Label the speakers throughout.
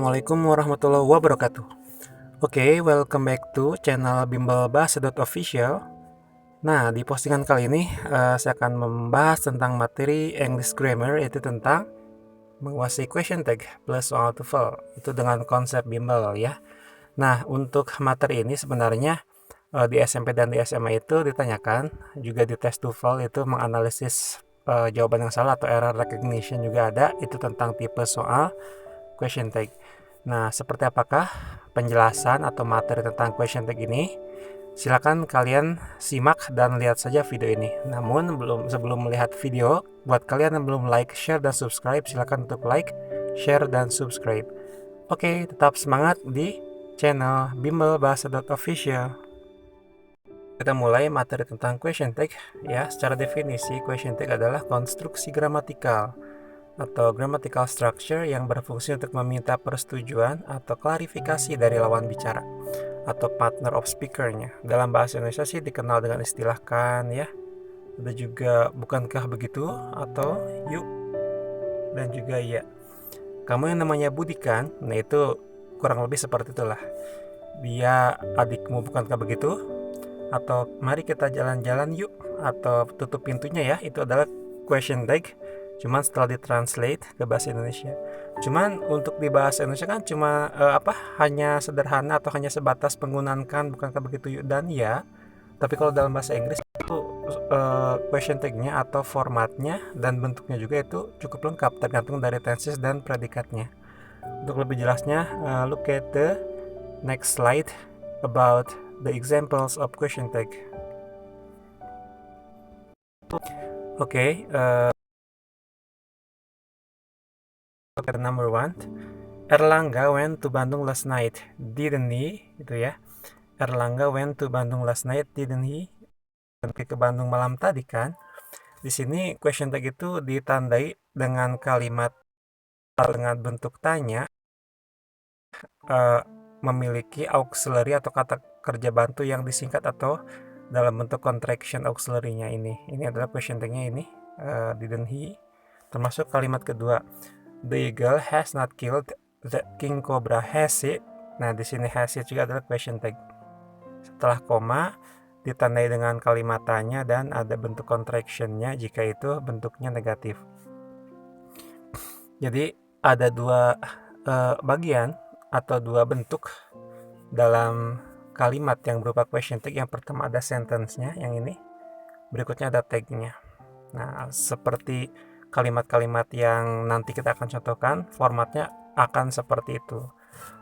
Speaker 1: Assalamualaikum warahmatullahi wabarakatuh. Oke, welcome back to channel bimbelbahasa.official. Nah, di postingan kali ini saya akan membahas tentang materi English Grammar, yaitu tentang menguasai question tag plus soal TOEFL. Itu dengan konsep bimbel ya. Nah, untuk materi ini sebenarnya di SMP dan di SMA itu ditanyakan, juga di tes TOEFL itu menganalisis jawaban yang salah atau error recognition juga ada, itu tentang tipe soal question tag. Nah, seperti apakah penjelasan atau materi tentang question tag ini? Silakan kalian simak dan lihat saja video ini. Namun sebelum melihat video, buat kalian yang belum like, share, dan subscribe, silakan untuk like, share, dan subscribe. Oke, tetap semangat di channel bimbelbahasa.official. Kita mulai materi tentang question tag ya. Secara definisi, question tag adalah konstruksi gramatikal atau grammatical structure yang berfungsi untuk meminta persetujuan atau klarifikasi dari lawan bicara atau partner of speaker-nya. Dalam bahasa Indonesia sih dikenal dengan istilah kan ya. Ada juga bukankah begitu atau yuk dan juga ya. Kamu yang namanya Budi kan? Nah, itu kurang lebih seperti itulah. Dia adikmu bukankah begitu? Atau mari kita jalan-jalan yuk, atau tutup pintunya ya. Itu adalah question tag, cuman setelah ditranslate ke bahasa Indonesia. Cuman untuk di bahasa Indonesia kan cuma hanya sederhana atau hanya sebatas penggunaan kan bukankah begitu yuk dan ya. Tapi kalau dalam bahasa Inggris itu question tag-nya atau formatnya dan bentuknya juga itu cukup lengkap tergantung dari tenses dan predikatnya. Untuk lebih jelasnya, look at the next slide about the examples of question tag. Okay, look at number 1. Erlangga went to Bandung last night, didn't he? Itu ya. Erlangga went to Bandung last night, didn't he? Pergi ke Bandung malam tadi kan? Di sini question tag itu ditandai dengan kalimat dengan bentuk tanya, memiliki auxiliary atau kata kerja bantu yang disingkat atau dalam bentuk contraction auxiliary-nya ini. Ini adalah question tag-nya ini, didn't he? Termasuk kalimat kedua, the eagle has not killed the king cobra, has it? Nah, di sini has it juga adalah question tag. Setelah koma ditandai dengan kalimat tanya dan ada bentuk contraction-nya jika itu bentuknya negatif. Jadi ada dua bagian atau dua bentuk dalam kalimat yang berupa question tag. Yang pertama ada sentence-nya, yang ini. Berikutnya ada tag-nya. Nah, seperti kalimat-kalimat yang nanti kita akan contohkan, formatnya akan seperti itu.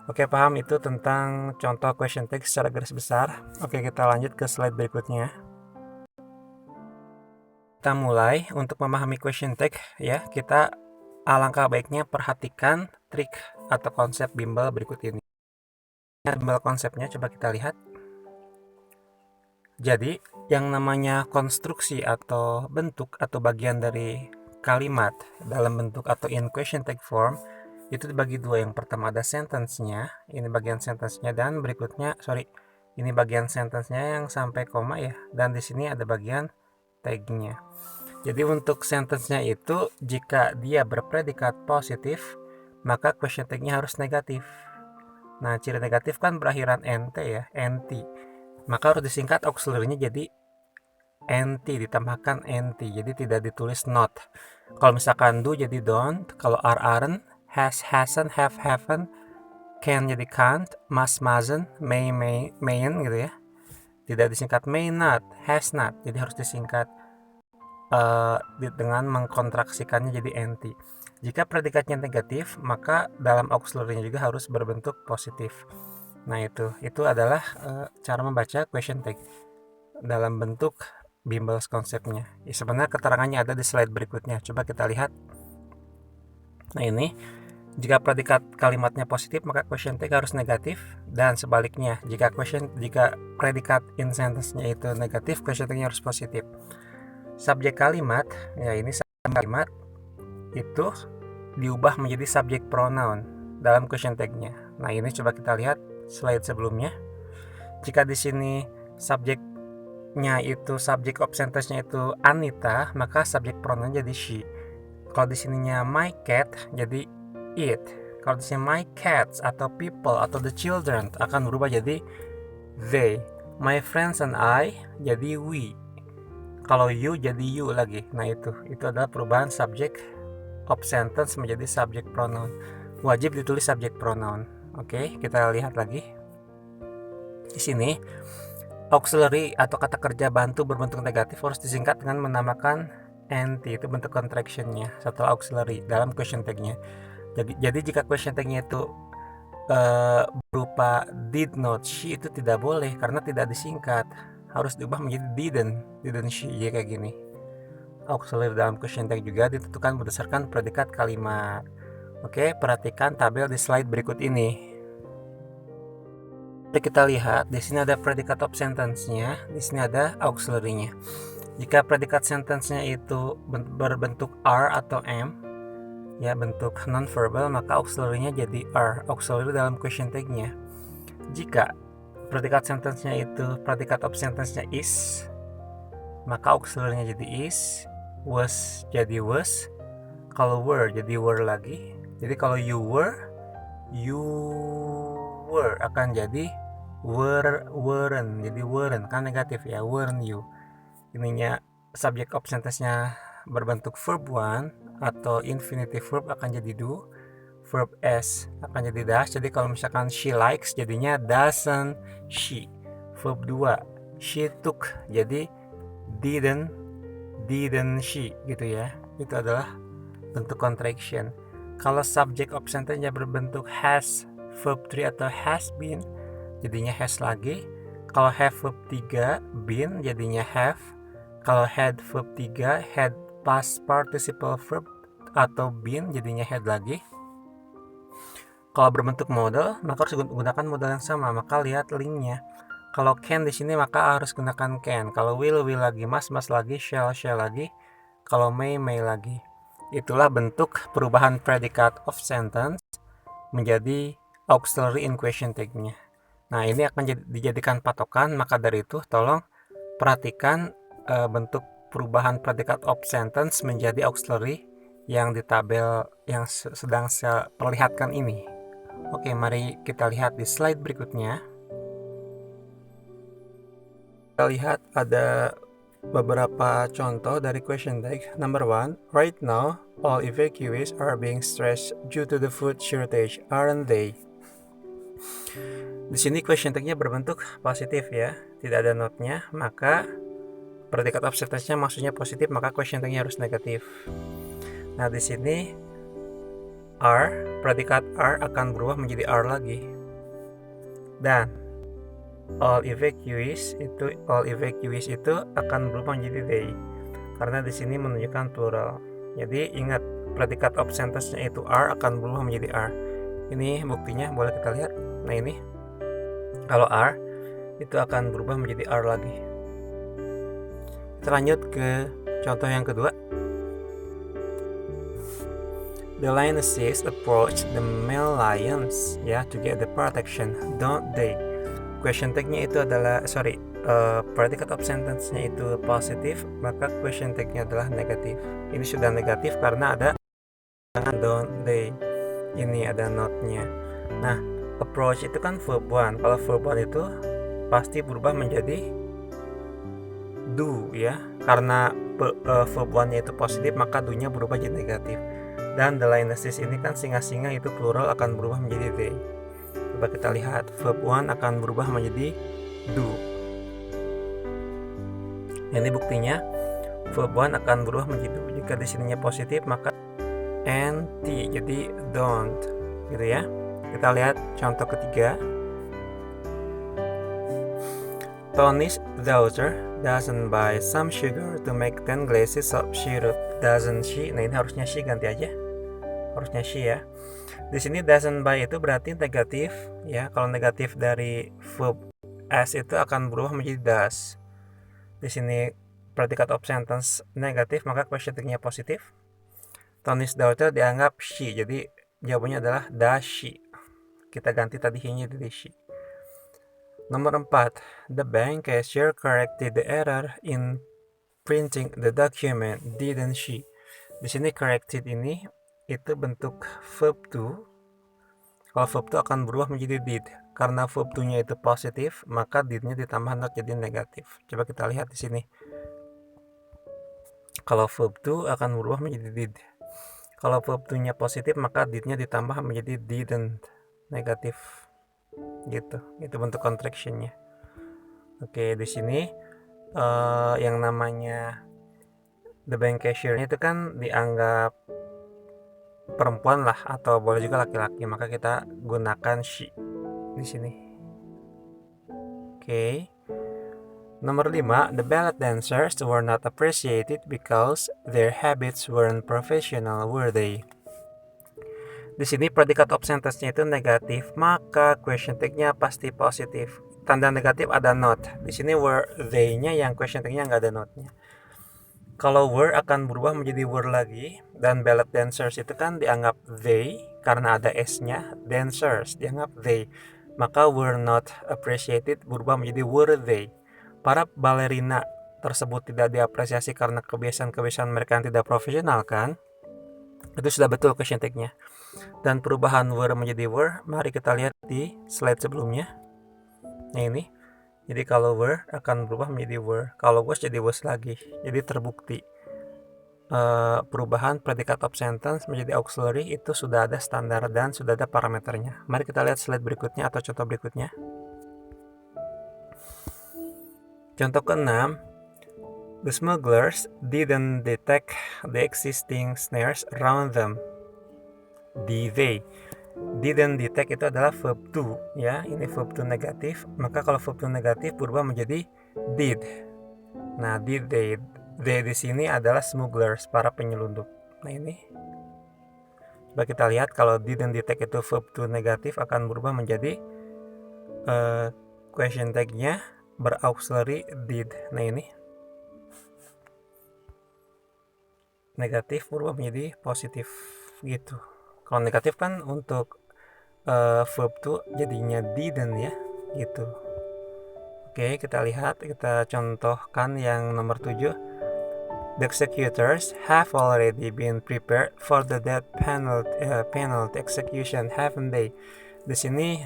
Speaker 1: Oke, paham itu tentang contoh question tag secara garis besar. Oke, kita lanjut ke slide berikutnya. Kita mulai untuk memahami question tag ya. Kita alangkah baiknya perhatikan trik atau konsep bimbel berikut ini. Bimbel konsepnya coba kita lihat. Jadi, yang namanya konstruksi atau bentuk atau bagian dari kalimat dalam bentuk atau in question tag form itu dibagi dua. Yang pertama ada sentence-nya, ini bagian sentence-nya, dan berikutnya, ini bagian sentence-nya yang sampai koma ya, dan di sini ada bagian tag-nya. Jadi untuk sentence-nya itu jika dia berpredikat positif, maka question tag-nya harus negatif. Nah, ciri negatif kan berakhiran nt ya, nt. Maka harus disingkat auxiliary-nya jadi nt, ditambahkan nt. Jadi tidak ditulis not. Kalau misalkan do jadi don't, kalau are aren't, has hasn't, have haven't, can jadi can't, must mustn't, may mayn't gitu ya. Tidak disingkat may not, has not. Jadi harus disingkat dengan mengkontraksikannya jadi nt. Jika predikatnya negatif, maka dalam auxiliary-nya juga harus berbentuk positif. Nah, itu adalah cara membaca question tag dalam bentuk bimbels konsepnya. Ya, sebenarnya keterangannya ada di slide berikutnya. Coba kita lihat. Nah, ini jika predikat kalimatnya positif, maka question tag harus negatif, dan sebaliknya jika predikat in sentence-nya itu negatif, question tag-nya harus positif. Subjek kalimat, ya ini subjek kalimat itu diubah menjadi subjek pronoun dalam question tag-nya. Nah, ini coba kita lihat slide sebelumnya. Jika di sini subjeknya itu subject of sentence-nya itu Anita, maka subjek pronoun jadi she. Kalau di sininya my cat jadi it. Kalau di sini my cats atau people atau the children akan berubah jadi they. My friends and I jadi we. Kalau you jadi you lagi. Nah itu adalah perubahan subject of sentence menjadi subject pronoun. Wajib ditulis subject pronoun. Oke, kita lihat lagi. Di sini auxiliary atau kata kerja bantu berbentuk negatif harus disingkat dengan menambahkan nt, itu bentuk contractionnya setelah auxiliary dalam question tag-nya. Jadi jika question tag-nya itu berupa did not she, itu tidak boleh karena tidak disingkat, harus diubah menjadi didn't she. Jadi kayak gini. Auxiliary dalam question tag juga ditentukan berdasarkan predikat kalimat. Oke, perhatikan tabel di slide berikut ini. Kita lihat di sini ada predikat of sentence-nya, di sini ada auxiliary-nya. Jika predikat sentence-nya itu berbentuk are atau am, ya bentuk non-verbal, maka auxiliary-nya jadi are, auxiliary dalam question tag-nya. Jika predikat sentence-nya itu predikat of sentence-nya is, maka auxiliary-nya jadi is, was jadi was, kalau were jadi were lagi. Jadi kalau you were akan jadi weren't, jadi weren't kan negatif ya, weren't you. Ininya subject of sentence-nya berbentuk verb 1 atau infinitive verb akan jadi do, verb s akan jadi does. Jadi kalau misalkan she likes jadinya doesn't she. Verb 2 she took jadi didn't she gitu ya. Itu adalah bentuk contraction. Kalau subject of sentence-nya berbentuk has, verb 3 atau has been jadinya has lagi. Kalau have verb 3 been jadinya have. Kalau had verb 3 had past participle verb atau been jadinya had lagi. Kalau berbentuk modal maka harus gunakan modal yang sama, maka lihat linknya. Kalau can di sini maka harus gunakan can. Kalau will lagi, must lagi, shall lagi. Kalau may lagi. Itulah bentuk perubahan predikat of sentence menjadi auxiliary in question tag-nya. Nah, ini akan dijadikan patokan, maka dari itu tolong perhatikan bentuk perubahan predikat of sentence menjadi auxiliary yang di tabel yang sedang saya perlihatkan ini. Oke, mari kita lihat di slide berikutnya. Kita lihat ada beberapa contoh dari question tag. Number 1, right now all evacuees are being stressed due to the food shortage, aren't they? Di sini question tag-nya berbentuk positif ya, tidak ada not-nya, maka predikat of sentence-nya maksudnya positif, maka question tag-nya harus negatif. Nah, di sini are, predikat are akan berubah menjadi are lagi. Dan all evacuees itu akan berubah menjadi they, karena di sini menunjukkan plural. Jadi ingat, predikat of sentence-nya itu are akan berubah menjadi are. Ini buktinya, boleh kita lihat. Nah, ini kalau are itu akan berubah menjadi are lagi. Kita lanjut ke contoh yang kedua. The lionesses approach the male lions to get the protection, don't they? Question tag-nya itu adalah predikat of sentence-nya itu positif, maka question tag-nya adalah negatif. Ini sudah negatif karena ada don't they. Ini ada not-nya. Nah, approach itu kan verb 1. Kalau verb 1 itu pasti berubah menjadi do ya. Karena verb 1-nya itu positif, maka do-nya berubah jadi negatif. Dan the lionesses ini kan singa-singa itu plural akan berubah menjadi they. Coba kita lihat, verb 1 akan berubah menjadi do. Ini buktinya verb 1 akan berubah menjadi do. Jika di sininya positif maka nt jadi don't gitu ya. Kita lihat contoh ketiga. Tony's daughter doesn't buy some sugar to make 10 glasses of syrup, doesn't she? Nah, ini harusnya she, ganti aja. Harusnya she ya. Di sini doesn't buy itu berarti negatif ya. Kalau negatif dari verb as itu akan berubah menjadi does. Di sini predikat of sentence negatif, maka question tag-nya positif. Tony's daughter dianggap she, jadi jawabannya adalah does she. Kita ganti tadi he-nya jadi she. Nomor 4, the bank cashier corrected the error in printing the document, didn't she? Di sini corrected ini itu bentuk verb 2 Kalau verb to akan berubah menjadi did. Karena verb to-nya itu positif, maka did-nya ditambah not jadi negatif. Coba kita lihat di sini. Kalau verb to akan berubah menjadi did. Kalau verb to-nya positif, maka did-nya ditambah menjadi didn't, negatif. Gitu. Itu bentuk contraction-nya. Oke, di sini yang namanya the bank cashier itu kan dianggap perempuan lah, atau boleh juga laki-laki, maka kita gunakan she di sini. Oke. Nomor 5, the ballet dancers were not appreciated because their habits weren't professional, were they? Di sini predikat of sentence-nya itu negatif, maka question tag-nya pasti positif. Tanda negatif ada not. Di sini were they-nya yang question tag-nya nggak ada not-nya. Kalau were akan berubah menjadi were lagi, dan ballet dancers itu kan dianggap they karena ada s-nya, dancers dianggap they. Maka were not appreciated berubah menjadi were they. Para balerina tersebut tidak diapresiasi karena kebiasaan-kebiasaan mereka yang tidak profesional kan? Itu sudah betul question tag-nya. Dan perubahan were menjadi were, mari kita lihat di slide sebelumnya. Nah ini. Jadi kalau were akan berubah menjadi were, kalau was jadi was lagi. Jadi terbukti perubahan predikat of sentence menjadi auxiliary itu sudah ada standar dan sudah ada parameternya. Mari kita lihat slide berikutnya atau contoh berikutnya. Contoh ke-6, the smugglers didn't detect the existing snares around them. They didn't detect itu adalah verb to, ya. Ini verb to negatif, maka kalau verb to negatif berubah menjadi did. Nah, did they di sini adalah smugglers, para penyelundup. Nah, ini. Coba kita lihat kalau didn't detect itu verb to negatif akan berubah menjadi question tag-nya berauxiliary did. Nah, ini. Negatif berubah menjadi positif gitu. Kalau negatif kan untuk verb to jadinya didn't ya, gitu. Oke, kita lihat, kita contohkan yang nomor 7. The executors have already been prepared for the death penalty execution, haven't they? Di sini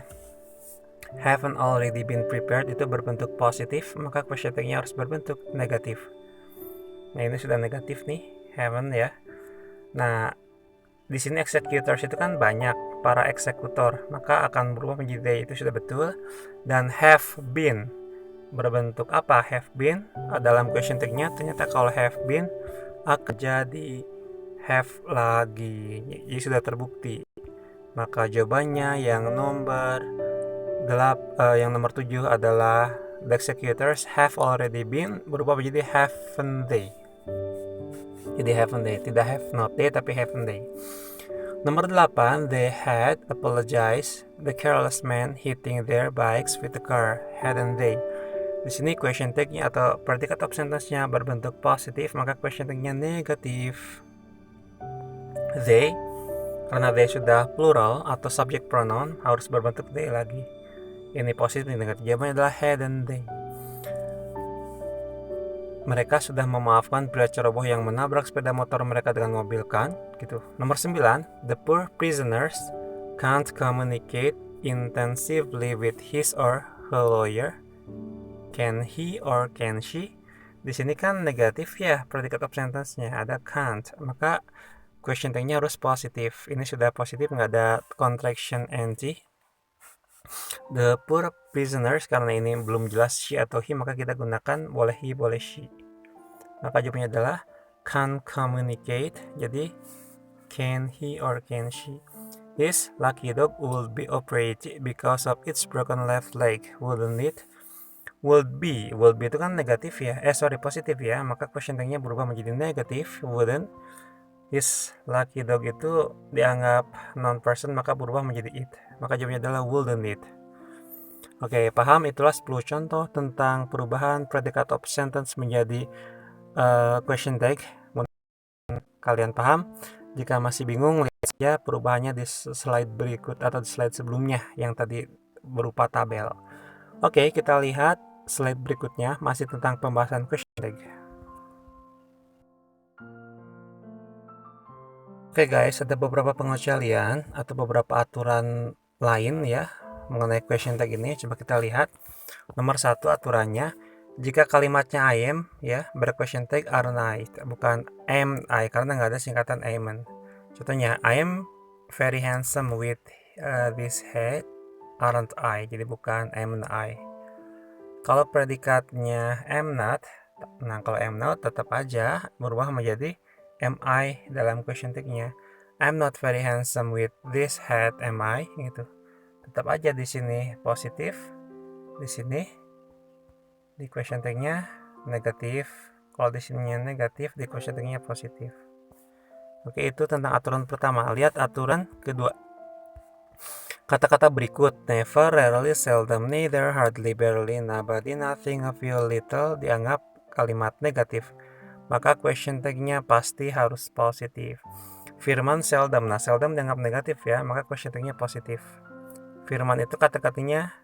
Speaker 1: haven't already been prepared itu berbentuk positif, maka question tag-nya harus berbentuk negatif. Nah, ini sudah negatif nih, haven't ya. Nah, di sini executors itu kan banyak, para eksekutor, maka akan berubah menjadi they, itu sudah betul. Dan have been berbentuk apa? Have been dalam question tag-nya ternyata kalau have been akan jadi have lagi, jadi sudah terbukti. Maka jawabannya yang nomor 7 adalah the executors have already been berubah menjadi haven't they. Jadi haven't they, tidak have not they tapi haven't they. Nomor 8, they had apologized the careless man hitting their bikes with the car, hadn't they? Di sini question tag-nya atau predikat of sentence-nya berbentuk positif, maka question tag-nya negatif. They, karena they sudah plural atau subject pronoun, harus berbentuk they lagi. Ini positif, ini negatif. Jawabannya adalah hadn't they. Mereka sudah memaafkan pria ceroboh yang menabrak sepeda motor mereka dengan mobil kan, gitu. Nomor 9, the poor prisoners can't communicate intensively with his or her lawyer. Can he or can she? Di sini kan negatif ya, predikat of sentence-nya ada can't, maka question tag-nya harus positif. Ini sudah positif, nggak ada contraction nt. The poor prisoners, karena ini belum jelas she atau he, maka kita gunakan boleh he, boleh she. Maka jawabannya adalah can communicate, jadi can he or can she. His lucky dog would be operated because of its broken left leg, wouldn't it? Would be itu kan negatif ya, positif ya, maka question tag-nya berubah menjadi negatif, wouldn't. His lucky dog itu dianggap non-person, maka berubah menjadi it, maka jawabannya adalah wouldn't it. Oke, paham? Itulah 10 contoh tentang perubahan predikat of sentence menjadi question tag. Kalian paham? Jika masih bingung, lihat saja perubahannya di slide berikut atau di slide sebelumnya yang tadi berupa tabel. Oke, kita lihat slide berikutnya, masih tentang pembahasan question tag. Oke guys, ada beberapa pengecualian atau beberapa aturan lain ya mengenai question tag ini. Coba kita lihat. Nomor 1 aturannya, jika kalimatnya I am ya berquestion tag aren't I, bukan am I, karena nggak ada singkatan am. Contohnya, I am very handsome with this hat, aren't I, jadi bukan am I. Kalau predikatnya am not, nah kalau am not tetap aja berubah menjadi am I dalam question tag-nya. I'm not very handsome with this hat, am I, gitu. Tetap aja di sini positif, di sini di question tag-nya negatif. Kalau di sininya negatif, di question tag-nya positif. Oke, itu tentang aturan pertama. Lihat aturan kedua. Kata-kata berikut, never, rarely, seldom, neither, hardly, barely, nobody, nothing, a few, little dianggap kalimat negatif. Maka question tag-nya pasti harus positif. Firman seldom, nah seldom dianggap negatif ya, maka question tag-nya positif. Firman itu kata-katanya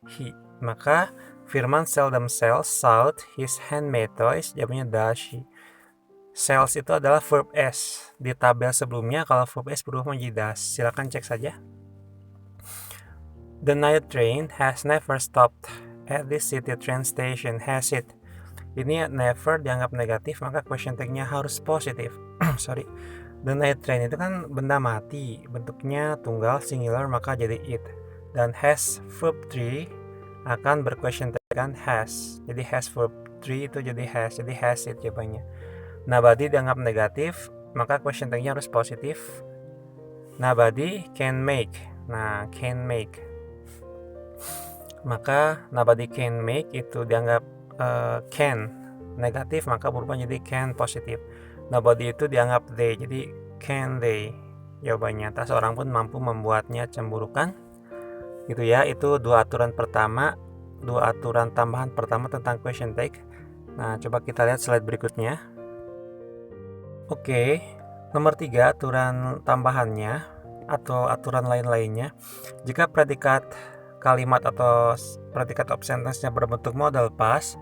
Speaker 1: he, maka Firman seldom sells, sold his handmade toys, jawabnya does she. Sells itu adalah verb S. Di tabel sebelumnya kalau verb S berubah menjadi does. Silakan cek saja. The night train has never stopped at this city train station, has it? Ini never dianggap negatif, maka question tag-nya harus positif. Sorry. The night train itu kan benda mati, bentuknya tunggal singular, maka jadi it. Dan has verb 3 akan berquestion tag kan has. Jadi has verb 3 itu jadi has it jawabannya. Nobody dianggap negatif, maka question tag-nya harus positif. Nobody can make. Nah, can make. Maka nobody can make itu dianggap can negatif, maka berubah jadi can positif. Nobody itu dianggap they, jadi can they jawabannya. Tak seorang pun mampu membuatnya cemburu kan? Gitu ya, itu dua aturan pertama, dua aturan tambahan pertama tentang question tag. Nah, coba kita lihat slide berikutnya. Oke, nomor 3 aturan tambahannya atau aturan lain-lainnya. Jika predikat kalimat atau predikat of sentence-nya berbentuk modal past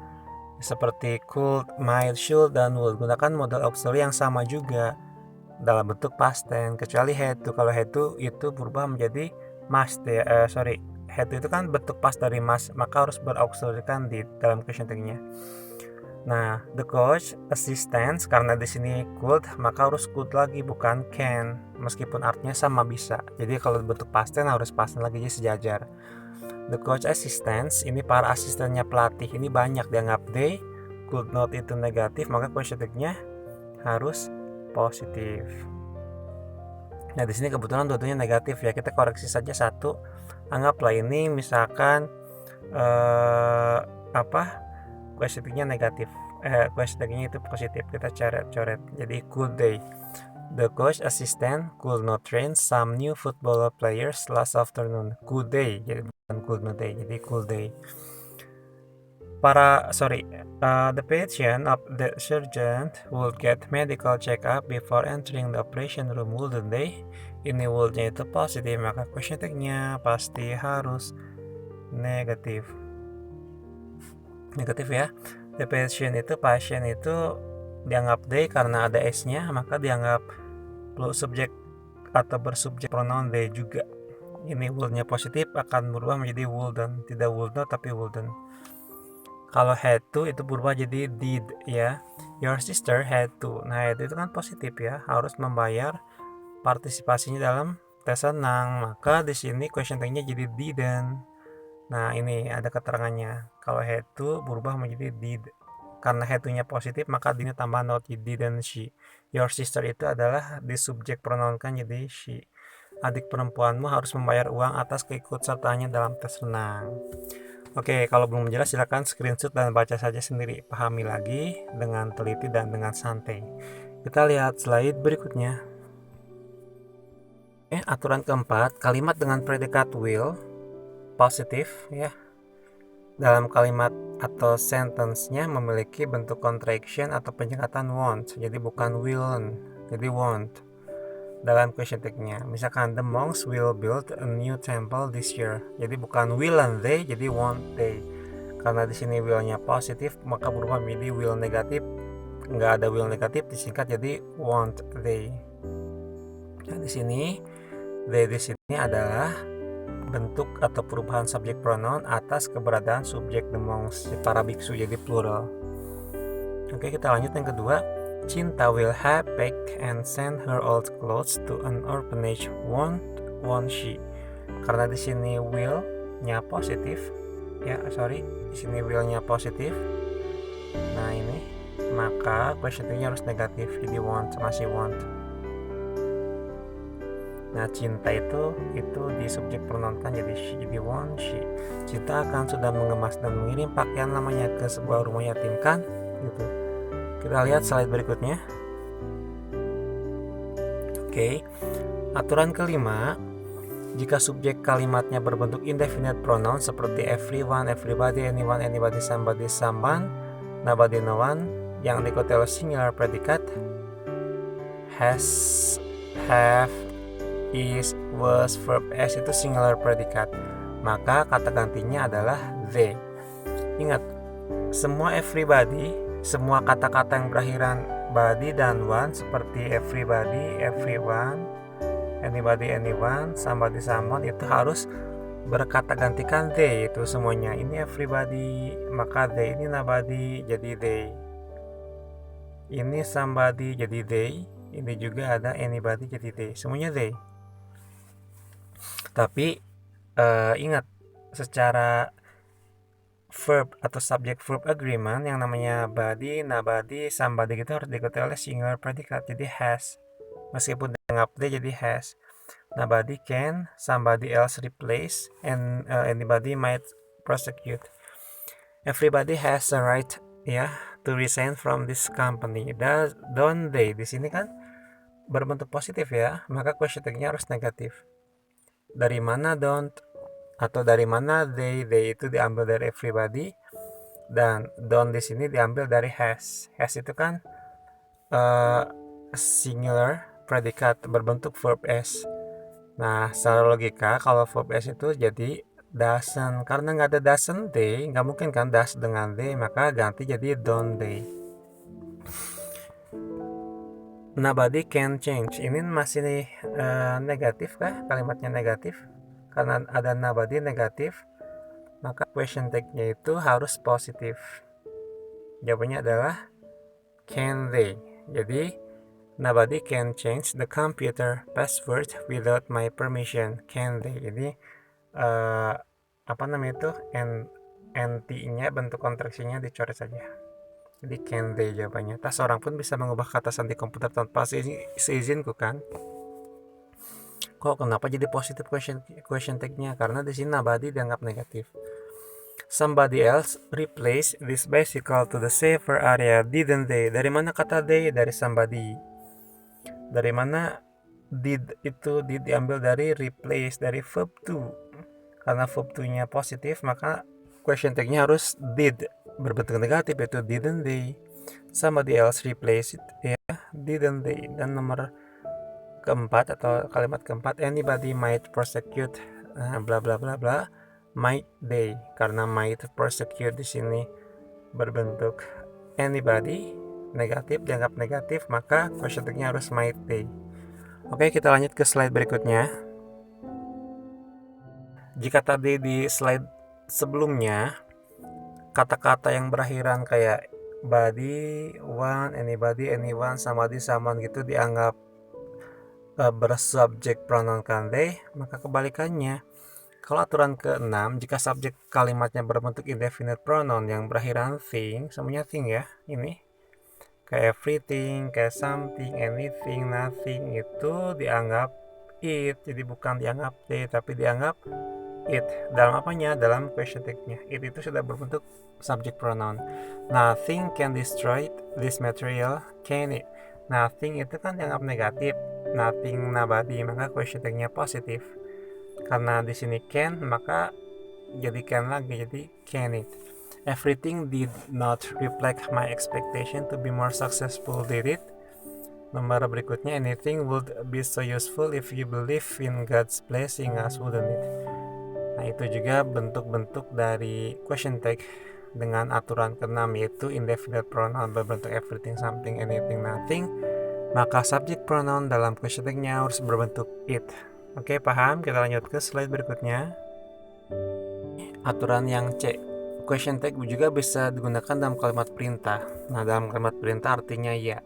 Speaker 1: seperti could, might, should, dan would, gunakan modal auxiliary yang sama juga dalam bentuk past tense, kecuali had to. Kalau had to itu berubah menjadi must ya. Had to itu kan bentuk past dari must, maka harus berauxiliary kan di dalam question tag-nya. Nah, the coach assistants, karena di sini could, maka harus could lagi, bukan can, meskipun artinya sama bisa. Jadi kalau bentuk past tense harus past tense lagi, jadi sejajar. The coach assistants, ini para asistennya pelatih, ini banyak dianggap they, could not itu negatif, maka question tag-nya harus positif. Nah, di sini kebetulan dua-duanya negatif ya, kita koreksi saja satu. Anggaplah ini misalkan question tag-nya negatif. Question tag-nya itu positif, kita coret. Jadi could they. The coach assistant could not train some new football players last afternoon. Could they, jadi bukan could not they, jadi could they. The patient of the surgeon would get medical check-up before entering the operation room, wouldn't they? Ini would-nya itu positif, maka question tag-nya pasti harus negatif. Negatif ya. The patient itu dianggap they karena ada s-nya, maka dianggap subjek atau bersubjek pronoun they juga. Ini would-nya positif akan berubah menjadi wouldn't, tidak would not tapi wouldn't. Kalau had to itu berubah jadi did ya. Your sister had to. Nah, had to itu kan positif ya, harus membayar partisipasinya dalam tes senang. Maka di sini question tag-nya jadi didn't. Nah, ini ada keterangannya. Kalau had to berubah menjadi did. Karena had to-nya positif, maka didnya tambah not, didn't she. Your sister itu adalah di subjek pronoun kan, jadi she. Adik perempuanmu harus membayar uang atas keikutsertaannya dalam tes renang. Oke, kalau belum jelas silakan screenshot dan baca saja sendiri. Pahami lagi dengan teliti dan dengan santai. Kita lihat slide berikutnya. Aturan keempat, kalimat dengan predikat will positif ya. Dalam kalimat atau sentence-nya memiliki bentuk contraction atau penyingkatan won't, jadi bukan willn't, jadi won't. Dalam question tag-nya, misalkan the monks will build a new temple this year, jadi bukan willn't they, jadi won't they. Karena di sini will-nya positif, maka berubah menjadi will negatif. Nggak ada will negatif, disingkat jadi won't they. Nah, di sini they di sini adalah bentuk atau perubahan subjek pronoun atas keberadaan subjek the monks, para biksu, jadi plural. Oke, kita lanjut yang kedua. Cinta will have packed and send her old clothes to an orphanage, won't she? Karena di sini will-nya positif, di sini will-nya positif. Nah ini, maka questioningnya harus negatif, jadi won't, masih won't. Nah cinta itu di subjek pronoun kan, jadi she, jadi won't she. Cinta akan sudah mengemas dan mengirim pakaian lamanya ke sebuah rumah yatim kan, gitu. Kita lihat slide berikutnya. Oke, aturan kelima, jika subjek kalimatnya berbentuk indefinite pronoun seperti everyone, everybody, anyone, anybody, somebody, someone, nobody, no one, yang diikuti oleh singular predikat, has, have, is, was, verb s itu singular predikat, maka kata gantinya adalah they. Ingat, semua everybody, semua kata-kata yang berakhiran body dan one seperti everybody, everyone, anybody, anyone, somebody, someone itu harus berkata gantikan they, itu semuanya. Ini everybody, maka they. Ini nobody, jadi they. Ini somebody, jadi they. Ini juga ada anybody, jadi they. Semuanya they. Tapi ingat, secara verb atau subject verb agreement yang namanya body, nobody, somebody gitu harus diikuti oleh singular predikat, jadi has. Meskipun dianggap they, jadi has. Nobody can, somebody else replace, and anybody might prosecute. Everybody has a right to resign from this company. Don't they? Di sini kan berbentuk positif ya, maka question tag-nya harus negatif. Dari mana don't atau dari mana they itu diambil dari everybody, dan don't di sini diambil dari has. Has itu kan singular predikat berbentuk verb s. Nah, secara logika kalau verb s itu jadi doesn't. Karena nggak ada doesn't they, nggak mungkin kan does dengan they, maka ganti jadi don't they. Nobody can change. Ini masih negatif kah? Kalimatnya negatif. Karena ada nobody negatif, maka question tag-nya itu harus positif. Jawabannya adalah can they. Jadi nobody can change the computer password without my permission. Can they? Jadi NT-nya bentuk kontraksinya dicoret saja. Jadi can they jawabannya. Tas seorang pun bisa mengubah kata sandi komputer tanpa seizinku kan? Kok kenapa jadi positif question tag-nya? Karena di sini nobody dianggap negatif. Somebody else replace this bicycle to the safer area, didn't they? Dari mana kata they? Dari somebody. Dari mana did itu? Did diambil dari replace, dari verb to. Karena verb to-nya positif, maka question tag-nya harus did berbentuk negatif, yaitu didn't they. Somebody else replace it, didn't they. Dan nomor keempat atau kalimat keempat, anybody might prosecute bla bla bla bla, might they. Karena might prosecute di sini berbentuk anybody negatif, dianggap negatif, maka question tag-nya harus might they. Oke, kita lanjut ke slide berikutnya. Jika tadi di slide sebelumnya kata-kata yang berakhiran kayak body, one, anybody, anyone, somebody, someone gitu dianggap bersubjek pronoun kan they, maka kebalikannya. Kalau aturan ke-6, jika subjek kalimatnya berbentuk indefinite pronoun yang berakhiran thing, semuanya thing ya, ini kayak everything, kayak something, anything, nothing, itu dianggap it. Jadi bukan dianggap they, tapi dianggap it. Dalam apanya? Dalam question tag-nya. It itu sudah berbentuk subject pronoun. Nothing can destroy this material, can it? Nothing itu kan dianggap negatif. Nothing, nobody, maka question tag-nya positif. Karena di sini can, maka jadi can lagi, jadi can it. Everything did not reflect my expectation to be more successful, did it? Nomor berikutnya, anything would be so useful if you believe in God's blessing us, wouldn't it? Nah, itu juga bentuk-bentuk dari question tag dengan aturan ke-6, yaitu indefinite pronoun berbentuk everything, something, anything, nothing. Maka subject pronoun dalam question tag-nya harus berbentuk it. Oke, paham? Kita lanjut ke slide berikutnya. Aturan yang C. Question tag juga bisa digunakan dalam kalimat perintah. Nah, dalam kalimat perintah artinya ya.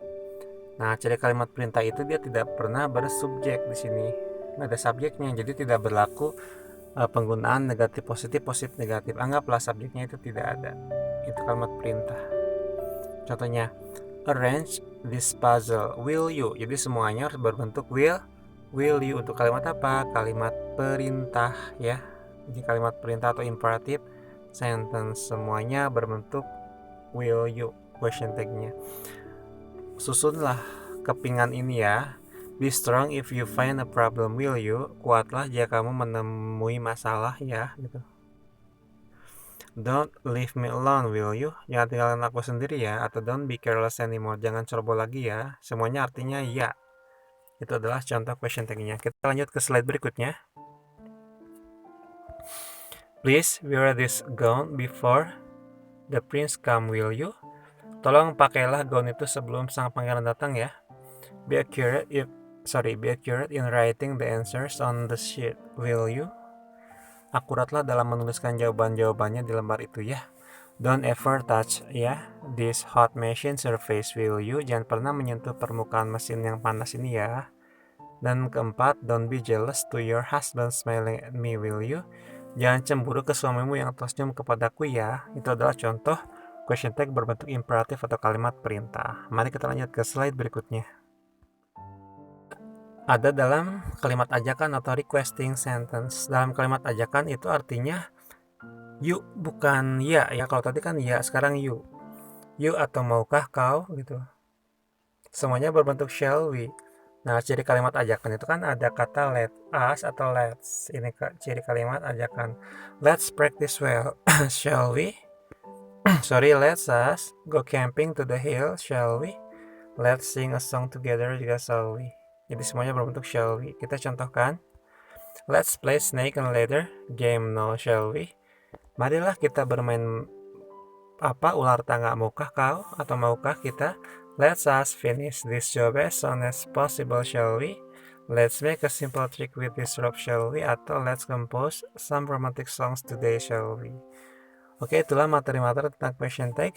Speaker 1: Nah, ciri kalimat perintah itu dia tidak pernah bersubjek di sini. Nggak ada subjeknya, jadi tidak berlaku penggunaan negatif positif negatif. Anggaplah subjeknya itu tidak ada. Itu kalimat perintah. Contohnya, arrange this puzzle. Will you? Jadi semuanya harus berbentuk will you. Untuk kalimat apa? Kalimat perintah ya. Jadi kalimat perintah atau imperatif sentence semuanya berbentuk will you question tag-nya. Susunlah kepingan ini ya. Be strong if you find a problem, will you? Kuatlah jika kamu menemui masalah ya gitu. Don't leave me alone, will you? Jangan tinggalkan aku sendiri ya. Atau don't be careless anymore. Jangan ceroboh lagi ya. Semuanya artinya ya. Itu adalah contoh question tag-nya. Kita lanjut ke slide berikutnya. Please wear this gown before the prince come, will you? Tolong pakailah gaun itu sebelum sang pangeran datang ya. Be accurate in writing the answers on the sheet, will you? Akuratlah dalam menuliskan jawaban-jawabannya di lembar itu ya. Don't ever touch ya this hot machine surface, will you? Jangan pernah menyentuh permukaan mesin yang panas ini ya. Dan keempat, don't be jealous to your husband smiling at me, will you? Jangan cemburu ke suamimu yang tersenyum kepadaku ya. Itu adalah contoh question tag berbentuk imperatif atau kalimat perintah. Mari kita lanjut ke slide berikutnya. Ada dalam kalimat ajakan atau requesting sentence. Dalam kalimat ajakan itu artinya you, bukan ya. Kalau tadi kan ya, sekarang you. You atau maukah kau gitu. Semuanya berbentuk shall we. Nah, ciri kalimat ajakan itu kan ada kata let us atau let's. Ini ciri kalimat ajakan. Let's practice well. Shall we? Let's us go camping to the hill, shall we? Let's sing a song together juga shall we. Jadi semuanya berbentuk shall we. Kita contohkan. Let's play snake and ladder game now, shall we? Marilah kita bermain ular tangga, maukah kau atau maukah kita? Let's us finish this job as soon as possible, shall we? Let's make a simple trick with this rope, shall we? Atau let's compose some romantic songs today, shall we? Oke, itulah materi-materi tentang question tag.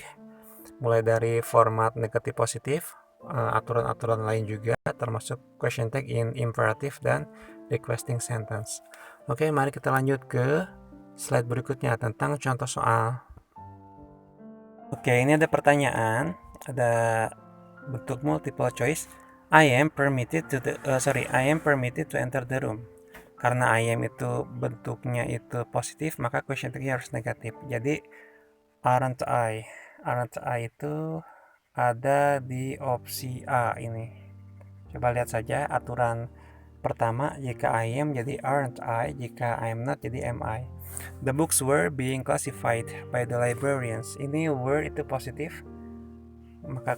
Speaker 1: Mulai dari format negatif positif, aturan-aturan lain juga, termasuk question tag in imperative dan requesting sentence. Oke, mari kita lanjut ke slide berikutnya tentang contoh soal. Oke, ini ada pertanyaan, ada bentuk multiple choice. I am permitted to enter the room. Karena I am itu bentuknya itu positif, maka question tag-nya harus negatif. Jadi aren't I itu ada di opsi A ini. Coba lihat saja aturan pertama, jika I am jadi aren't I, jika I am not jadi am I. The books were being classified by the librarians. Ini were itu positif, maka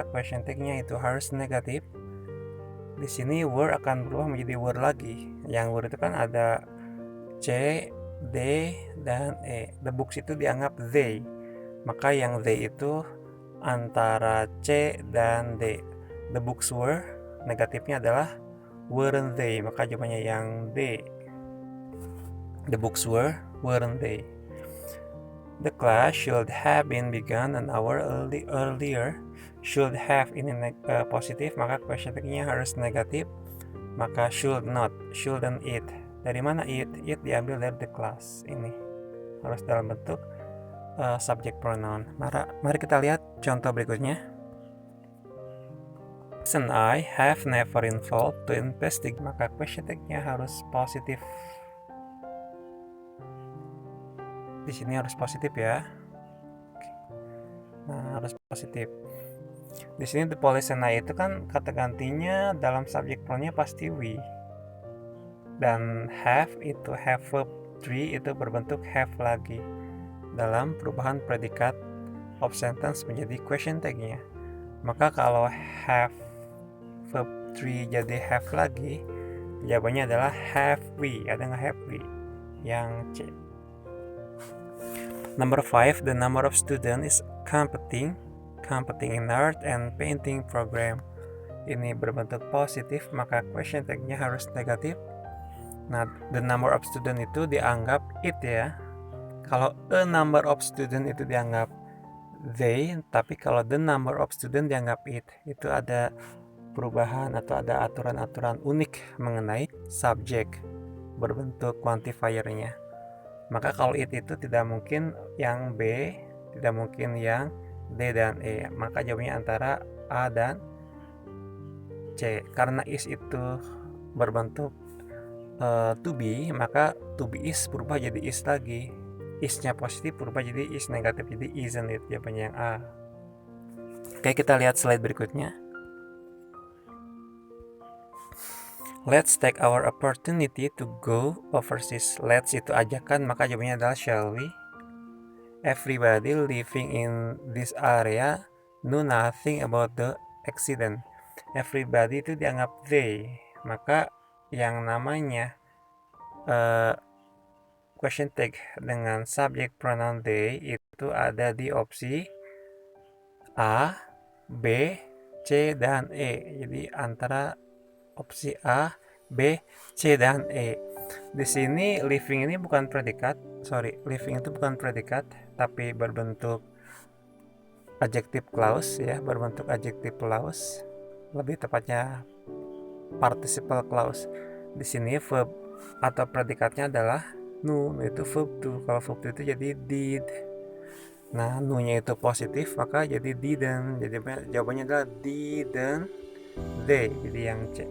Speaker 1: question tag-nya itu harus negatif. Di sini were akan berubah menjadi were lagi. Yang were itu kan ada C, D, dan E. The books itu dianggap they. Maka yang they itu antara C dan D. The books were, negatifnya adalah weren't they. Maka jawabannya yang D. The books were, weren't they. The class should have been begun an hour earlier. Should have ini positif, maka question tag-nya harus negatif. Maka should not, shouldn't it. Dari mana it? It diambil dari the class. Ini harus dalam bentuk subject pronoun. Mari kita lihat contoh berikutnya. And I have never involved to investigate. Maka question tag-nya harus positif. Di sini harus positif ya. Nah, harus positif. Di sini the police and I itu kan kata gantinya dalam subject pronoun-nya pasti we. Dan have itu have verb 3 itu berbentuk have lagi dalam perubahan predikat of sentence menjadi question tag-nya. Maka kalau have verb 3 jadi have lagi, jawabannya adalah have we. Ada nggak have we? Yang C. Number 5, the number of students is competing in art and painting program. ini berbentuk positif, maka question tag-nya harus negatif. Nah, the number of student itu dianggap it ya. Kalau a number of student itu dianggap they, tapi kalau the number of student dianggap it. Itu ada perubahan atau ada aturan-aturan unik mengenai subjek berbentuk quantifier-nya. Maka kalau it itu tidak mungkin yang B, tidak mungkin yang D dan E. Maka jawabannya antara A dan C. Karena is itu berbentuk to be, maka to be is berubah jadi is lagi. Is-nya positif berubah jadi is negatif, jadi isn't it, jawabannya yang A. Oke, kita lihat slide berikutnya. Let's take our opportunity to go overseas. Let's itu ajakan, maka jawabannya adalah shall we. Everybody living in this area knew nothing about the accident. Everybody itu dianggap they, maka yang namanya question tag dengan subject pronoun they itu ada di opsi A, B, C, dan E. Jadi antara opsi A, B, C, dan E. Di sini living ini bukan predikat, living itu bukan predikat, tapi berbentuk adjective clause ya, berbentuk adjective clause, lebih tepatnya participle clause. Di sini verb atau predikatnya adalah knew, itu verb to. Kalau verb to itu jadi did. Nah, knew-nya itu positif, maka jadi didn't. Jadi jawabannya adalah didn't they. Jadi yang C.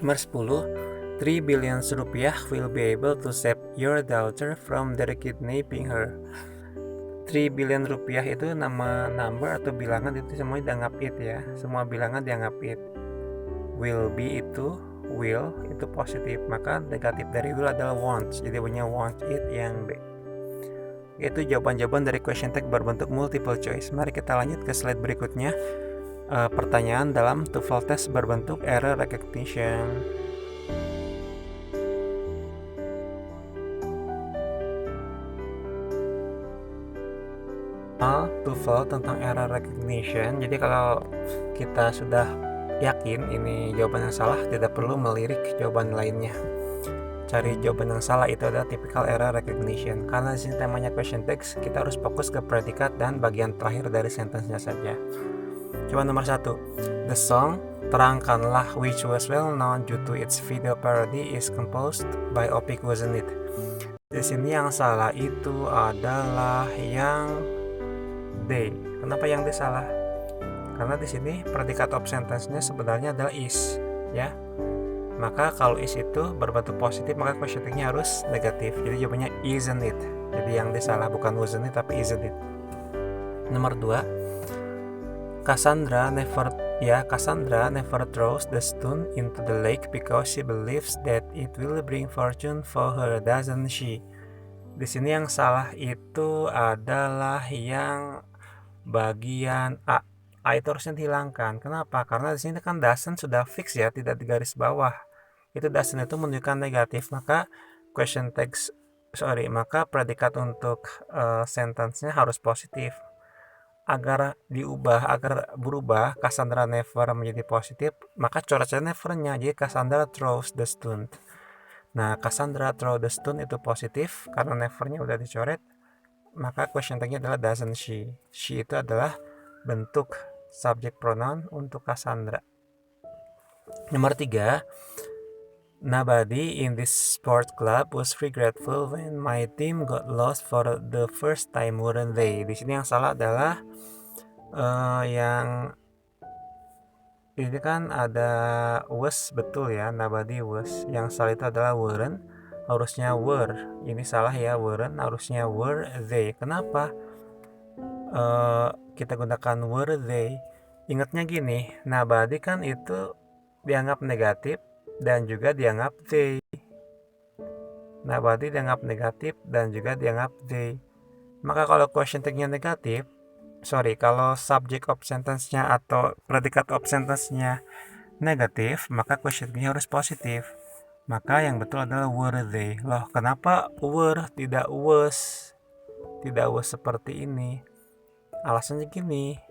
Speaker 1: Nomor 10, 3 billion rupiah will be able to save your daughter from their kidnapping her. 3 billion rupiah itu nama number atau bilangan, itu semuanya dianggap it ya. Semua bilangan dianggap it. Will be itu positif, maka negatif dari itu adalah wants. Jadi punya want it yang B. Itu jawaban-jawaban dari question tag berbentuk multiple choice. Mari kita lanjut ke slide berikutnya. Pertanyaan dalam TOEFL test berbentuk error recognition. TOEFL tentang error recognition. Jadi kalau kita sudah yakin ini jawaban yang salah, tidak perlu melirik jawaban lainnya. Cari jawaban yang salah itu adalah typical error recognition. Karena di sini temanya question text, kita harus fokus ke predikat dan bagian terakhir dari sentence-nya saja. Coba nomor 1. The song Terangkanlah, which was well known due to its video parody, is composed by Opik, wasn't it? Di sini yang salah itu adalah yang D. Kenapa yang D salah? Karena di sini predikat of sentence-nya sebenarnya adalah is, ya. Maka kalau is itu berbentuk positif, maka question tag-nya harus negatif. Jadi jawabannya isn't it. Jadi yang D salah, bukan wasn't it tapi isn't it. Nomor 2. Cassandra never throws the stone into the lake because she believes that it will bring fortune for her, doesn't she? Di sini yang salah itu adalah yang bagian A. A itu harusnya dihilangkan. Kenapa? Karena di sini kan doesn't sudah fix ya, tidak di garis bawah. Itu doesn't itu menunjukkan negatif, maka maka predikat untuk sentence-nya harus positif. Agar berubah Cassandra never menjadi positif, maka coretnya never-nya, jadi Cassandra throws the stone. Nah, Cassandra throw the stone itu positif karena never-nya udah dicoret, maka question tag-nya adalah doesn't she. She itu adalah bentuk subject pronoun untuk Cassandra. Nomor 3. Nobody in this sport club was regretful when my team got lost for the first time, weren't they? Di sini yang salah adalah yang ini kan ada was, betul ya, nobody was. Yang salah itu adalah weren't, harusnya were. Ini salah ya, weren't, harusnya were they. Kenapa kita gunakan were they? Ingatnya gini, nobody kan itu dianggap negatif dan juga dianggap they. Nobody dianggap negatif dan juga dianggap they. Maka kalau question tag-nya negatif, kalau subject of sentence-nya atau predikat of sentence-nya negatif, maka question tag-nya harus positif. Maka yang betul adalah were they. Loh, kenapa were tidak was? Tidak was seperti ini. Alasannya gini.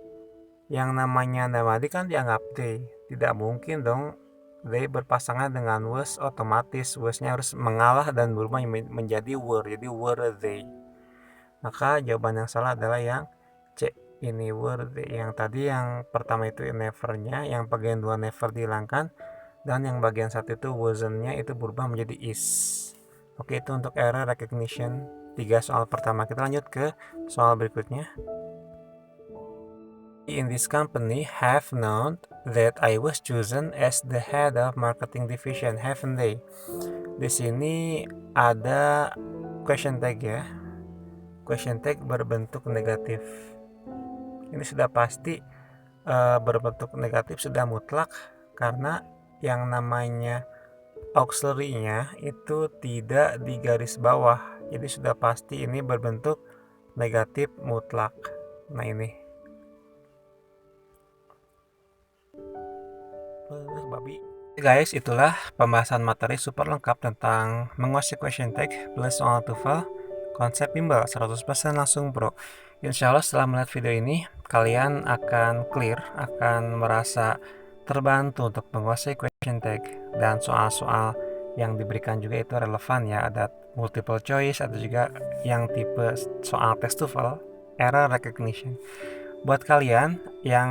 Speaker 1: Yang namanya namadi kan dianggap they. Tidak mungkin dong they berpasangan dengan was, otomatis wasnya harus mengalah dan berubah menjadi were. Jadi were they. Maka jawaban yang salah adalah yang C. Ini were they. Yang tadi yang pertama itu never-nya, yang bagian 2 never dihilangkan, dan yang bagian 1 itu wasn't-nya itu berubah menjadi is. Oke, itu untuk error recognition 3 soal pertama. Kita lanjut ke soal berikutnya. In this company have known that I was chosen as the head of marketing division, haven't they? Di sini ada question tag ya. Question tag berbentuk negatif. Ini sudah pasti berbentuk negatif, sudah mutlak, karena yang namanya auxiliary-nya itu tidak di garis bawah. Jadi sudah pasti ini berbentuk negatif mutlak. Nah ini. Babi. Guys, itulah pembahasan materi super lengkap tentang menguasai question tag plus soal TOEFL konsep bimbel 100% langsung bro. Insya Allah setelah melihat video ini kalian akan clear, akan merasa terbantu untuk menguasai question tag, dan soal-soal yang diberikan juga itu relevan ya, ada multiple choice, ada juga yang tipe soal tes TOEFL error recognition. Buat kalian yang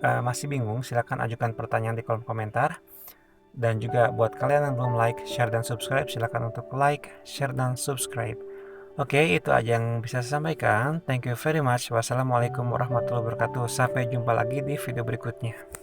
Speaker 1: masih bingung, silahkan ajukan pertanyaan di kolom komentar. Dan juga buat kalian yang belum like, share, dan subscribe, silahkan untuk like, share, dan subscribe. Oke, itu aja yang bisa saya sampaikan. Thank you very much. Wassalamualaikum warahmatullahi wabarakatuh. Sampai jumpa lagi di video berikutnya.